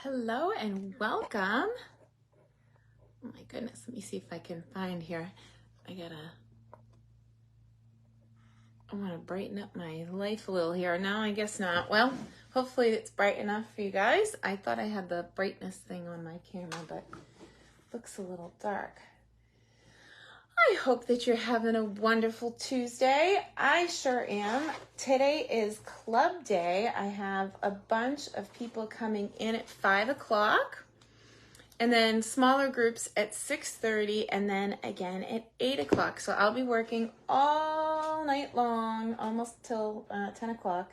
Hello and welcome. Oh my goodness, let me see if I can find here. I want to brighten up my life a little here. No, I guess not. Well, hopefully it's bright enough for you guys. I thought I had the brightness thing on my camera, but it looks a little dark. I hope that you're having a wonderful Tuesday. I sure am. Today is club day. I have a bunch of people coming in at 5 o'clock and then smaller groups at 6:30 and then again at 8 o'clock. So I'll be working all night long, almost till 10 o'clock.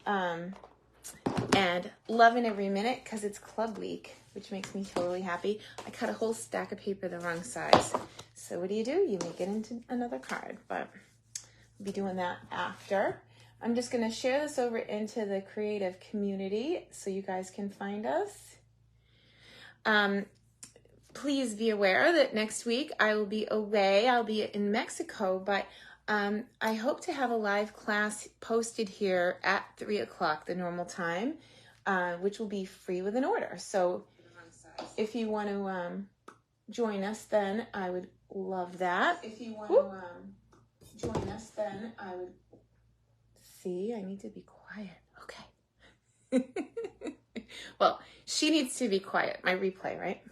And loving every minute because it's club week, which makes me totally happy. I cut a whole stack of paper the wrong size. So what do? You make it into another card, but I'll be doing that after. I'm just going to share this over into the creative community so you guys can find us. Please be aware that next week I will be away. I'll be in Mexico, but I hope to have a live class posted here at 3 o'clock, the normal time, which will be free with an order. So if you want to join us, then I would love that. If you want to join us, then I would... See, I need to be quiet. Okay. Well, she needs to be quiet. My replay, right?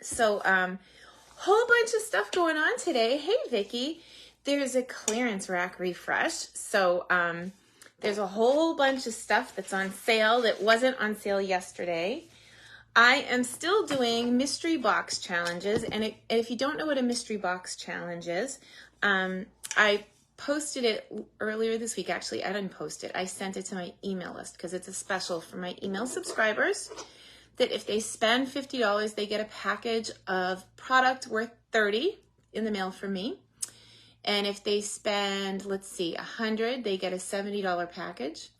So, whole bunch of stuff going on today. Hey, Vicki. There's a clearance rack refresh. So, there's a whole bunch of stuff that's on sale that wasn't on sale yesterday. I am still doing mystery box challenges. And if you don't know what a mystery box challenge is, I posted it earlier this week. Actually, I didn't post it. I sent it to my email list because it's a special for my email subscribers that if they spend $50, they get a package of product worth $30 in the mail from me. And if they spend, let's see, $100, they get a $70 package.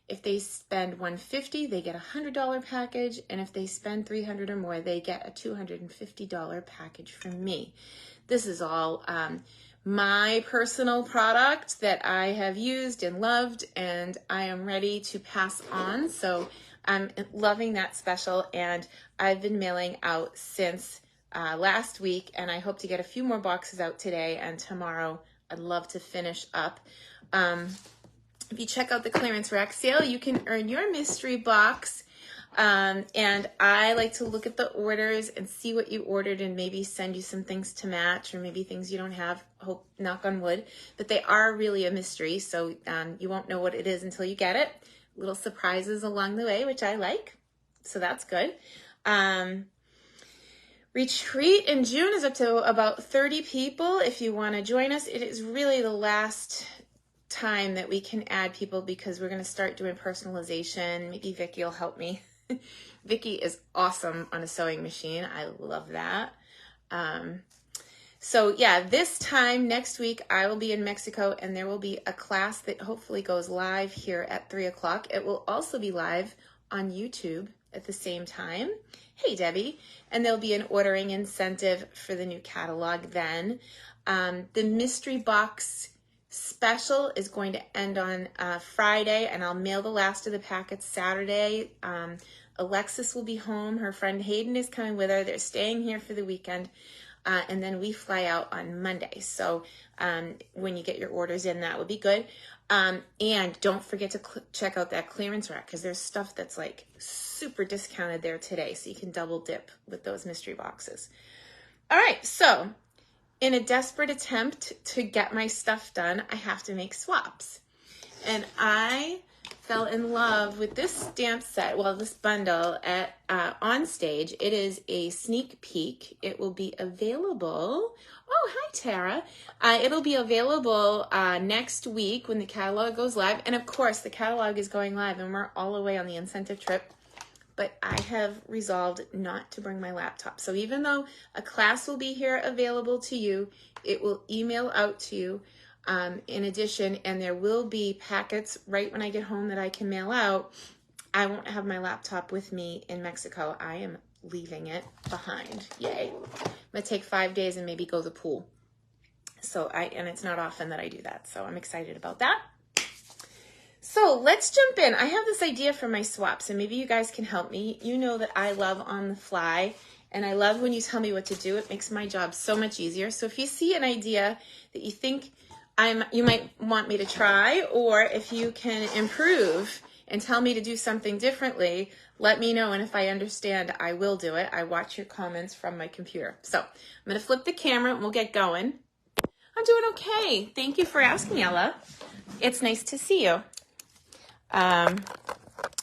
If they spend $150, they get a $100 package. And if they spend $300 or more, they get a $250 package from me. This is all my personal product that I have used and loved, and I am ready to pass on. So I'm loving that special, and I've been mailing out since last week, and I hope to get a few more boxes out today and tomorrow. I'd love to finish up. If you check out the clearance rack sale, you can earn your mystery box. And I like to look at the orders and see what you ordered and maybe send you some things to match or maybe things you don't have, hope, knock on wood. But they are really a mystery, so you won't know what it is until you get it. Little surprises along the way, which I like. So that's good. Retreat in June is up to about 30 people. If you want to join us, it is really the last time that we can add people because we're going to start doing personalization. Maybe Vicki will help me. Vicki is awesome on a sewing machine. I love that. So yeah, this time next week, I will be in Mexico and there will be a class that hopefully goes live here at 3 o'clock. It will also be live on YouTube at the same time. Hey, Debbie. And there'll be an ordering incentive for the new catalog then. The mystery box special is going to end on Friday, and I'll mail the last of the packets Saturday. Alexis will be home. Her friend Hayden is coming with her. They're staying here for the weekend, and then we fly out on Monday. So when you get your orders in, that would be good. And don't forget to check out that clearance rack because there's stuff that's like super discounted there today, so you can double dip with those mystery boxes. All right, so in a desperate attempt to get my stuff done, I have to make swaps. And I fell in love with this stamp set, well, this bundle at On Stage. It is a sneak peek. It will be available. Oh, hi, Tara. It'll be available next week when the catalog goes live. And of course, the catalog is going live and we're all away on the incentive trip. But I have resolved not to bring my laptop. So even though a class will be here available to you, it will email out to you in addition, and there will be packets right when I get home that I can mail out. I won't have my laptop with me in Mexico. I am leaving it behind. Yay. I'm going to take 5 days and maybe go to the pool. And it's not often that I do that. So I'm excited about that. So let's jump in. I have this idea for my swaps, and maybe you guys can help me. You know that I love on the fly, and I love when you tell me what to do. It makes my job so much easier. So if you see an idea that you think you might want me to try, or if you can improve and tell me to do something differently, let me know. And if I understand, I will do it. I watch your comments from my computer. So I'm going to flip the camera and we'll get going. I'm doing okay. Thank you for asking, Ella. It's nice to see you.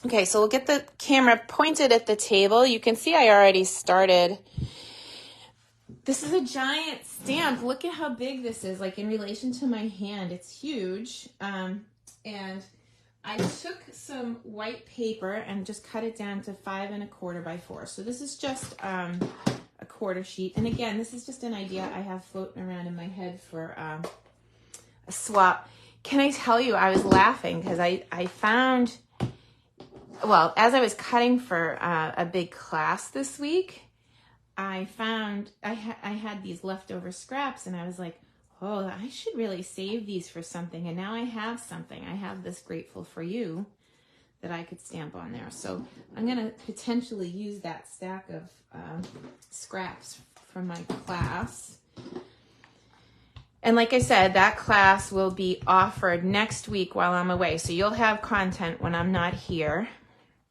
Okay, so we'll get the camera pointed at the table. You can see I already started. This is a giant stamp. Look at how big this is, like in relation to my hand. It's huge. And I took some white paper and just cut it down to 5 1/4 by 4. So this is just a quarter sheet. And again, this is just an idea I have floating around in my head for a swap. Can I tell you, I was laughing because I found, well, as I was cutting for a big class this week, I found I had these leftover scraps, and I was like, oh, I should really save these for something. And now I have something. I have this Grateful for You that I could stamp on there. So I'm going to potentially use that stack of scraps from my class. And like I said, that class will be offered next week while I'm away. So you'll have content when I'm not here.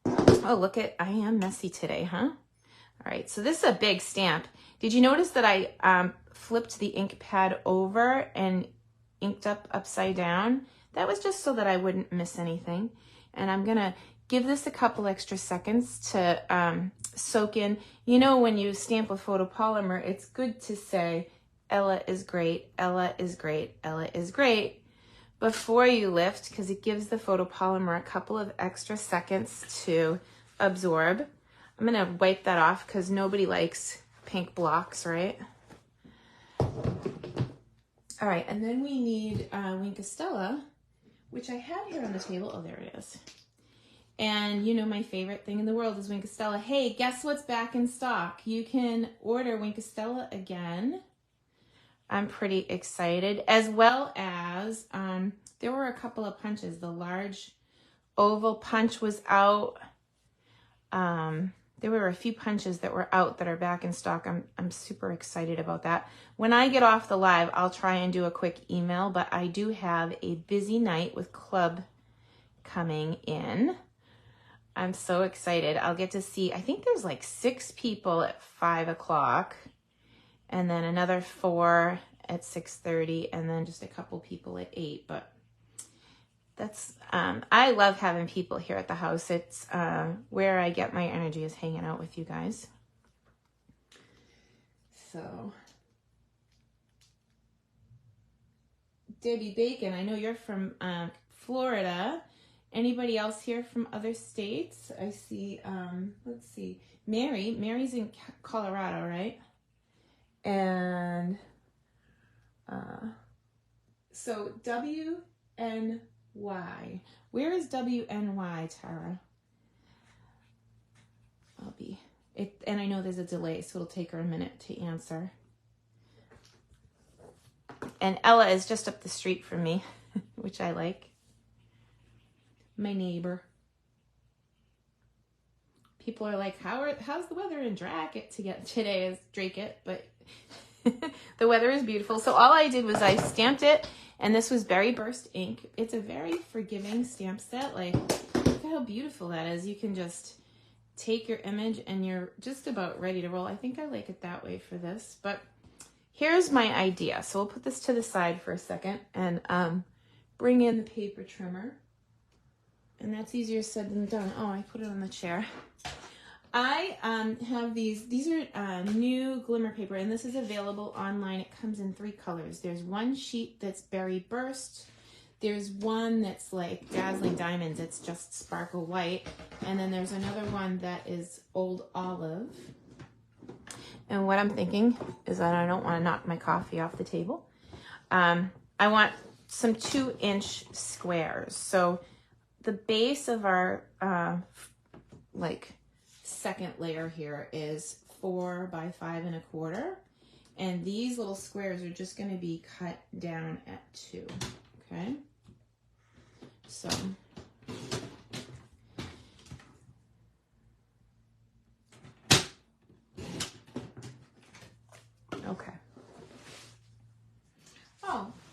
Oh, look at, I am messy today, huh? All right, so this is a big stamp. Did you notice that I flipped the ink pad over and inked up upside down? That was just so that I wouldn't miss anything. And I'm gonna give this a couple extra seconds to soak in. You know, when you stamp with photopolymer, it's good to say, Ella is great, Ella is great, Ella is great, before you lift, because it gives the photopolymer a couple of extra seconds to absorb. I'm going to wipe that off because nobody likes pink blocks, right? All right, and then we need Wink of Stella, which I have here on the table. Oh, there it is. And you know my favorite thing in the world is Wink of Stella. Hey, guess what's back in stock? You can order Wink of Stella again. I'm pretty excited, as well as there were a couple of punches. The large oval punch was out. There were a few punches that were out that are back in stock. I'm super excited about that. When I get off the live, I'll try and do a quick email, but I do have a busy night with club coming in. I'm so excited. I'll get to see, I think there's like 6 people at 5 o'clock. And then another 4 at 6:30, and then just a couple people at 8. But that's, I love having people here at the house. It's where I get my energy, is hanging out with you guys. So, Debbie Bacon, I know you're from Florida. Anybody else here from other states? I see, let's see, Mary's in Colorado, right? And so WNY. Where is WNY, Tara? And I know there's a delay, so it'll take her a minute to answer. And Ella is just up the street from me, which I like. My neighbor. People are like, how's the weather in Dracut today? Is Dracut, but the weather is beautiful. So all I did was I stamped it, and this was Berry Burst ink. It's a very forgiving stamp set. Like, look at how beautiful that is. You can just take your image and you're just about ready to roll. I think I like it that way for this, but here's my idea. So we'll put this to the side for a second and bring in the paper trimmer. And that's easier said than done. Oh, I put it on the chair. I have these are new glimmer paper, and this is available online. It comes in 3 colors. There's one sheet that's Berry Burst. There's one that's like Dazzling Diamonds. It's just sparkle white. And then there's another one that is Old Olive. And what I'm thinking is that I don't want to knock my coffee off the table. I want some 2-inch squares. So the base of our like second layer here is 4 by 5 1/4, and these little squares are just going to be cut down at 2. Okay, so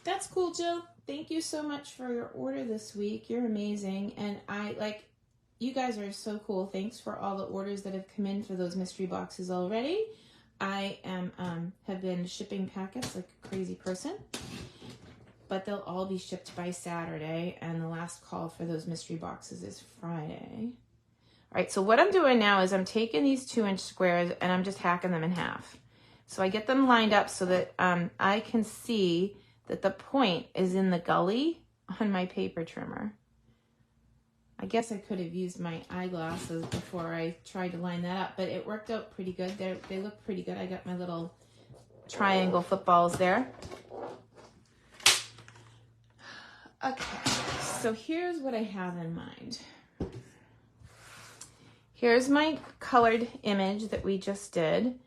That's cool, Jill. Thank you so much for your order this week. You're amazing. And you guys are so cool. Thanks for all the orders that have come in for those mystery boxes already. I have been shipping packets like a crazy person, but they'll all be shipped by Saturday, and the last call for those mystery boxes is Friday. All right, so what I'm doing now is I'm taking these 2-inch squares and I'm just hacking them in half. So I get them lined up so that I can see that the point is in the gully on my paper trimmer. I guess I could have used my eyeglasses before I tried to line that up, but it worked out pretty good. They look pretty good. I got my little triangle footballs there. Okay, so here's what I have in mind. Here's my colored image that we just did,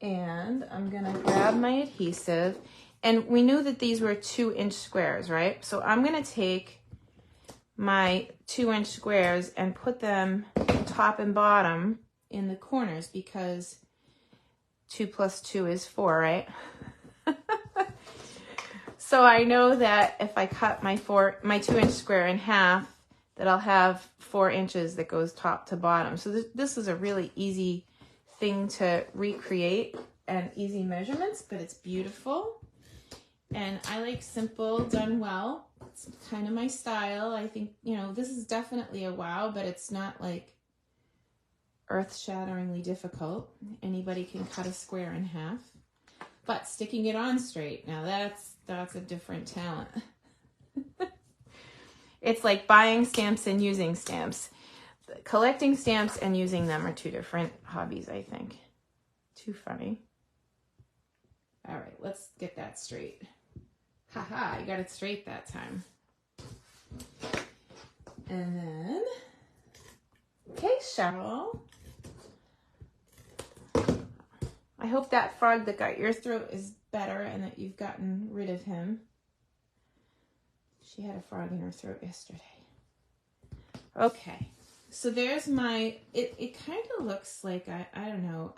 and I'm gonna grab my adhesive, and we knew that these were 2-inch squares, right? So I'm gonna take my 2-inch squares and put them top and bottom in the corners because 2 plus 2 is 4, right? So I know that if I cut my 2-inch square in half, that I'll have 4 inches that goes top to bottom. So this is a really easy thing to recreate and easy measurements, but it's beautiful. And I like simple done well. It's kind of my style. I think, this is definitely a wow, but it's not like earth-shatteringly difficult. Anybody can cut a square in half. But sticking it on straight, now that's a different talent. It's like buying stamps and using stamps. Collecting stamps and using them are two different hobbies, I think. Too funny. All right, let's get that straight. Haha, I got it straight that time. And then, okay, Cheryl. I hope that frog that got your throat is better and that you've gotten rid of him. She had a frog in her throat yesterday. Okay, so there's my, it kind of looks like, I don't know,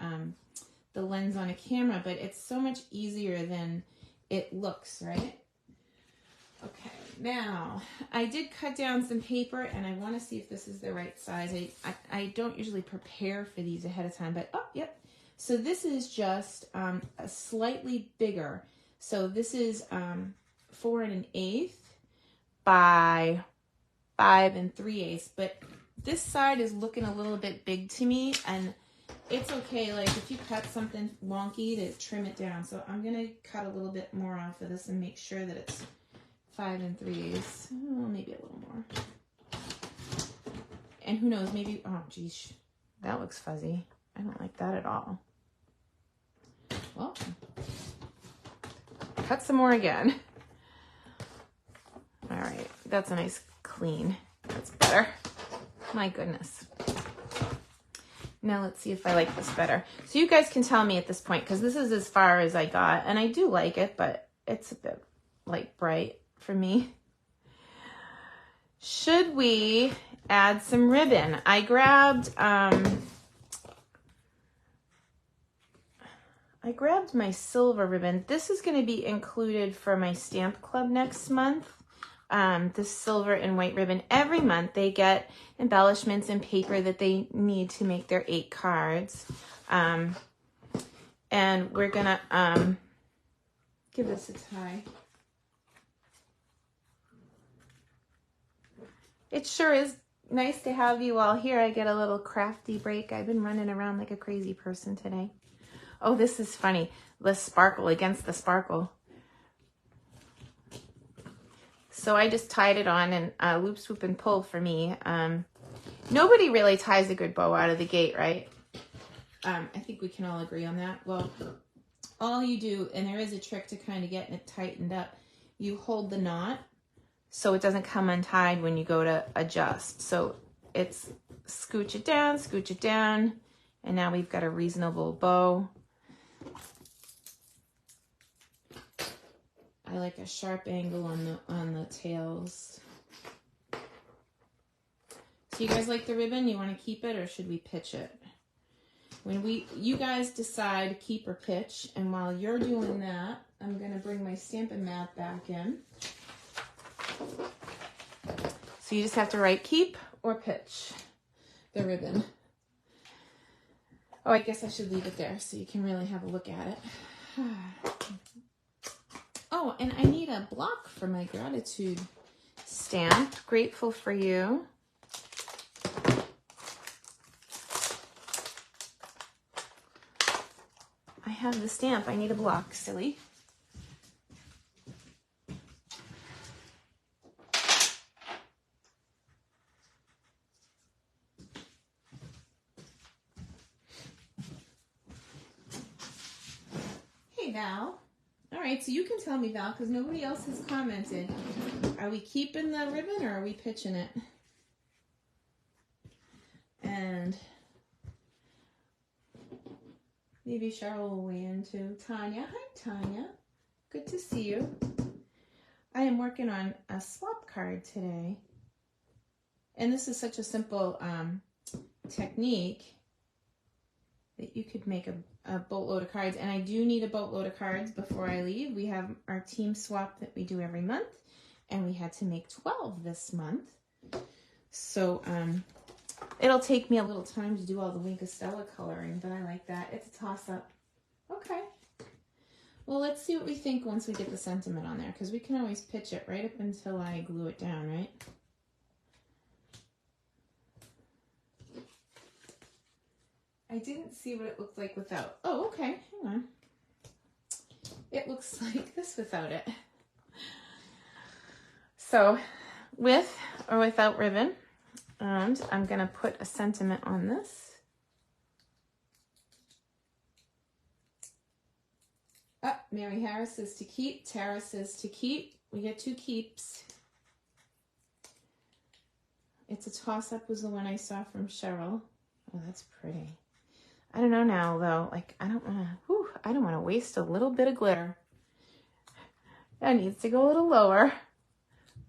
the lens on a camera, but it's so much easier than it looks, right? Okay, now I did cut down some paper and I want to see if this is the right size. I don't usually prepare for these ahead of time, but yep. So this is just a slightly bigger. So this is 4 1/8 by 5 3/8, but this side is looking a little bit big to me, and it's okay, like if you cut something wonky, to trim it down. So I'm gonna cut a little bit more off of this and make sure that it's 5 3/8, maybe a little more. And who knows, maybe, oh geez, that looks fuzzy. I don't like that at all. Well, cut some more again. All right, that's a nice clean. That's better. My goodness. Now let's see if I like this better. So you guys can tell me at this point, because this is as far as I got, and I do like it, but it's a bit like bright for me. Should we add some ribbon? I grabbed my silver ribbon. This is going to be included for my stamp club next month. This silver and white ribbon. Every month they get embellishments and paper that they need to make their 8 cards. And we're gonna give this a tie. It sure is nice to have you all here. I get a little crafty break. I've been running around like a crazy person today. Oh, this is funny. The sparkle against the sparkle. So I just tied it on and loop, swoop, and pull for me. Nobody really ties a good bow out of the gate, right? I think we can all agree on that. Well, all you do, and there is a trick to kind of getting it tightened up, you hold the knot so it doesn't come untied when you go to adjust. So it's scooch it down, and now we've got a reasonable bow. I like a sharp angle on the tails. So you guys like the ribbon? You want to keep it or should we pitch it? when you guys decide keep or pitch, and while you're doing that, I'm going to bring my Stampin' mat back in. So you just have to write keep or pitch the ribbon. Oh, I guess I should leave it there so you can really have a look at it. Oh, and I need a block for my gratitude stamp. Grateful for you. I have the stamp. I need a block, silly. Hey, Val. All right, so you can tell me, Val, because nobody else has commented. Are we keeping the ribbon or are we pitching it? And maybe Cheryl will weigh in too. Tanya, hi Tanya. Good to see you. I am working on a swap card today. And this is such a simple technique that you could make a boatload of cards. And I do need a boatload of cards before I leave. We have our team swap that we do every month. And we had to make 12 this month. So it'll take me a little time to do all the Wink of Stella coloring, but I like that. It's a toss-up. Okay. Well, let's see what we think once we get the sentiment on there, because we can always pitch it right up until I glue it down, right? I didn't see what it looked like without. Oh, okay. Hang on. It looks like this without it. So, with or without ribbon, and I'm going to put a sentiment on this. Mary Harris says to keep. Tara says to keep. We get 2 keeps. It's a toss-up was the one I saw from Cheryl. Oh, that's pretty. I don't know now, though. Like, I don't want to waste a little bit of glitter. That needs to go a little lower.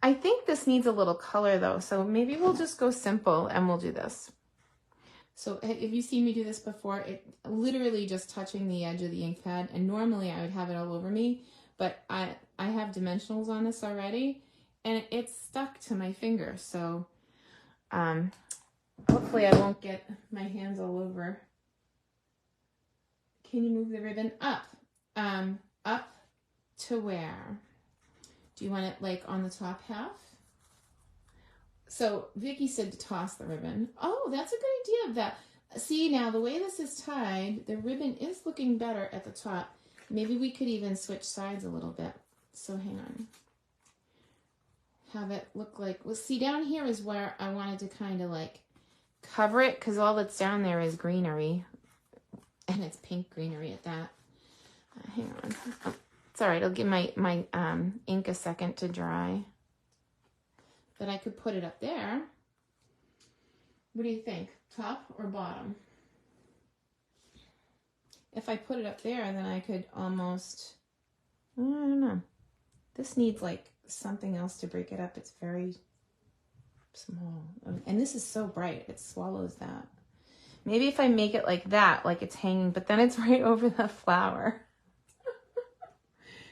I think this needs a little color, though, so maybe we'll just go simple and we'll do this. So if you've seen me do this before, it literally just touching the edge of the ink pad, and normally I would have it all over me, but I have dimensionals on this already, and it's stuck to my finger, so hopefully I won't get my hands all over. Can you move the ribbon up? Up to where? Do you want it like on the top half? So Vicky said to toss the ribbon. Oh, that's a good idea, Val. See, now the way this is tied, the ribbon is looking better at the top. Maybe we could even switch sides a little bit. So hang on. Have it look like, well, see, down here is where I wanted to kind of like cover it, because all that's down there is greenery. And it's pink greenery at that. Hang on. Oh, it's all right. I'll give my ink a second to dry. But I could put it up there. What do you think? Top or bottom? If I put it up there, then I could almost, I don't know. This needs like something else to break it up. It's very small. And this is so bright. It swallows that. Maybe if I make it like that, like it's hanging, but then it's right over the flower.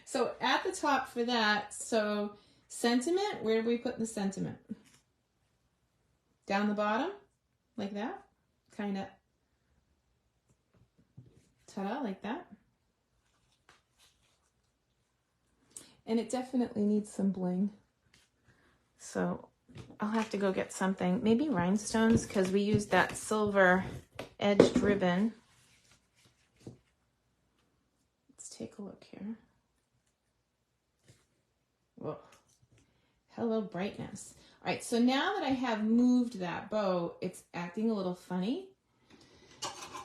So at the top for that, so sentiment, where do we put the sentiment? Down the bottom, like that? Kind of, ta-da, like that. And it definitely needs some bling. So I'll have to go get something, maybe rhinestones, because we used that silver edged ribbon. Let's take a look here. Whoa. Hello, brightness. All right, so now that I have moved that bow, it's acting a little funny.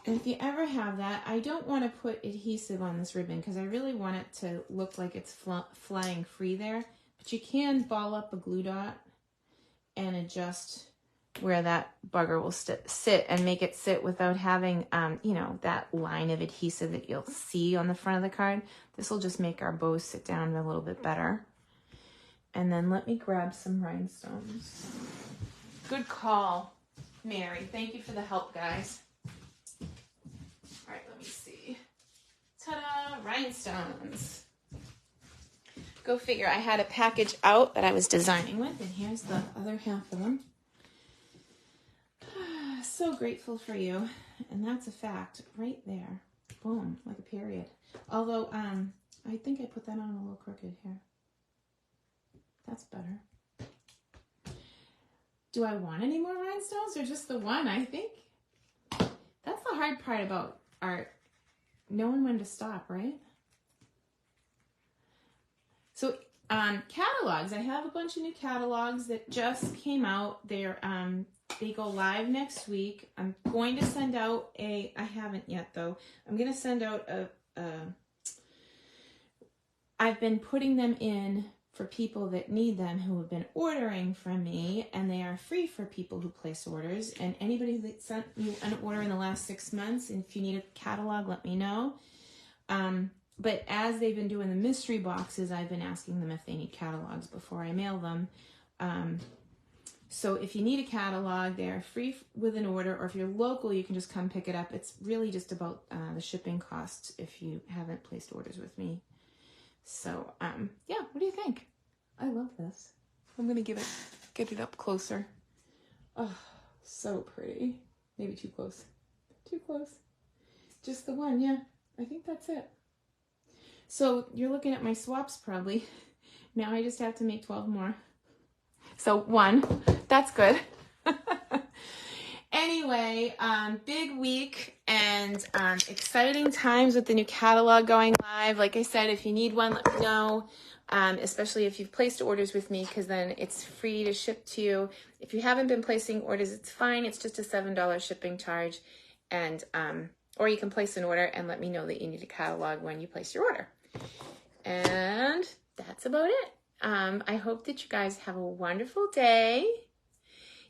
And if you ever have that, I don't want to put adhesive on this ribbon because I really want it to look like it's flying free there. But you can ball up a glue dot and adjust where that bugger will sit and make it sit without having, you know, that line of adhesive that you'll see on the front of the card. This will just make our bows sit down a little bit better. And then let me grab some rhinestones. Good call, Mary. Thank you for the help, guys. Ta-da! Rhinestones. Go figure. I had a package out that I was designing with, and here's the other half of them. So grateful for you. And that's a fact right there. Boom, like a period. Although, I think I put that on a little crooked here. That's better. Do I want any more rhinestones or just the one? I think that's the hard part about art. Knowing when to stop, right? So, catalogs. I have a bunch of new catalogs that just came out. They go live next week. I'm going to send out I haven't yet though. I'm going to send out I've been putting them in for people that need them who have been ordering from me, and they are free for people who place orders. And anybody that sent you an order in the last 6 months, and if you need a catalog, let me know. But as they've been doing the mystery boxes, I've been asking them if they need catalogs before I mail them. So if you need a catalog, they're free with an order, or if you're local, you can just come pick it up. It's really just about the shipping costs if you haven't placed orders with me. So, yeah, what do you think? I love this. I'm going to get it up closer. Oh, so pretty. Maybe too close. Too close. Just the one, yeah. I think that's it. So you're looking at my swaps probably. Now I just have to make 12 more. So 1, that's good. Anyway, big week and exciting times with the new catalog going live. Like I said, if you need one, let me know, especially if you've placed orders with me, because then it's free to ship to you. If you haven't been placing orders, it's fine. It's just a $7 shipping charge. And or you can place an order and let me know that you need a catalog when you place your order. And that's about it. I hope that you guys have a wonderful day.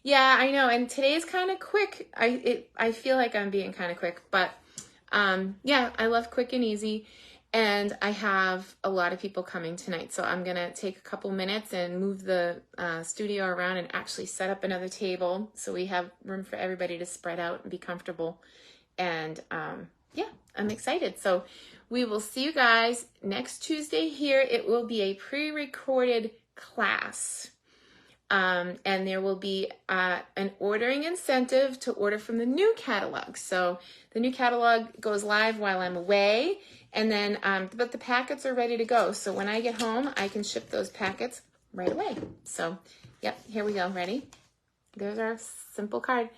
Yeah, I know, and today's kind of quick. I feel like I'm being kind of quick, but yeah, I love quick and easy, and I have a lot of people coming tonight, so I'm gonna take a couple minutes and move the studio around and actually set up another table so we have room for everybody to spread out and be comfortable. And yeah, I'm excited. So we will see you guys next Tuesday here. It will be a pre-recorded class. And there will be an ordering incentive to order from the new catalog. So the new catalog goes live while I'm away, and then but the packets are ready to go. So when I get home, I can ship those packets right away. So yep, here we go. Ready? There's our simple card.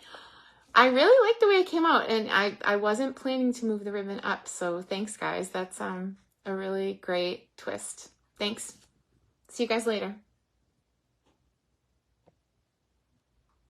I really like the way it came out, and I wasn't planning to move the ribbon up. So thanks, guys. That's a really great twist. Thanks. See you guys later.